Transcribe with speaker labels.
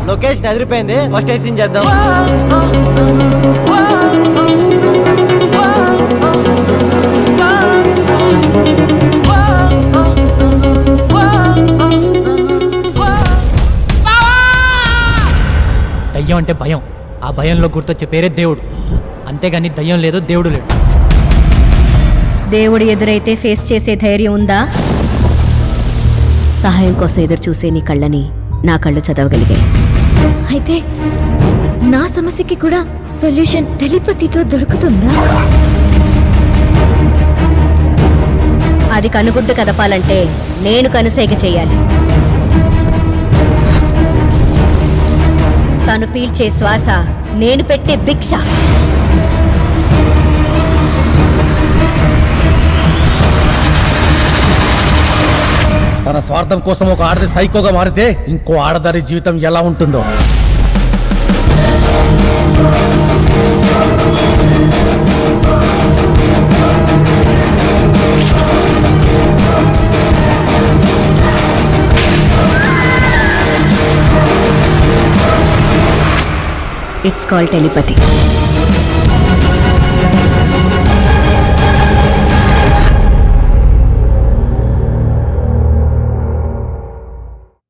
Speaker 1: Location ఎదిరిపోయింది, first ఏ scene చేద్దాం.
Speaker 2: దయ్యం అంటే భయం, ఆ భయంలో గుర్తొచ్చే పేరే దేవుడు. అంతేగాని దయ్యం లేదు, దేవుడు లేడు.
Speaker 3: దేవుడు ఎదురైతే ఫేస్ చేసే ధైర్యం ఉందా? సహాయం కోసం ఎదురు చూసే నీ కళ్ళని నా కళ్ళు చదవగలిగాయి.
Speaker 4: అయితే నా సమస్యకి కూడా సొల్యూషన్ టెలిపతితో దొరుకుతుందా?
Speaker 3: అది కనుగుడ్డు కదపాలంటే నేను కనుసైగ చెయ్యాలి. తను పీల్చే శ్వాస నేను పెట్టే భిక్ష.
Speaker 5: తన స్వార్థం కోసం ఒక ఆడది సైకోగా మారితే ఇంకో ఆడదారి జీవితం ఎలా ఉంటుందో.
Speaker 3: It's called telepathy.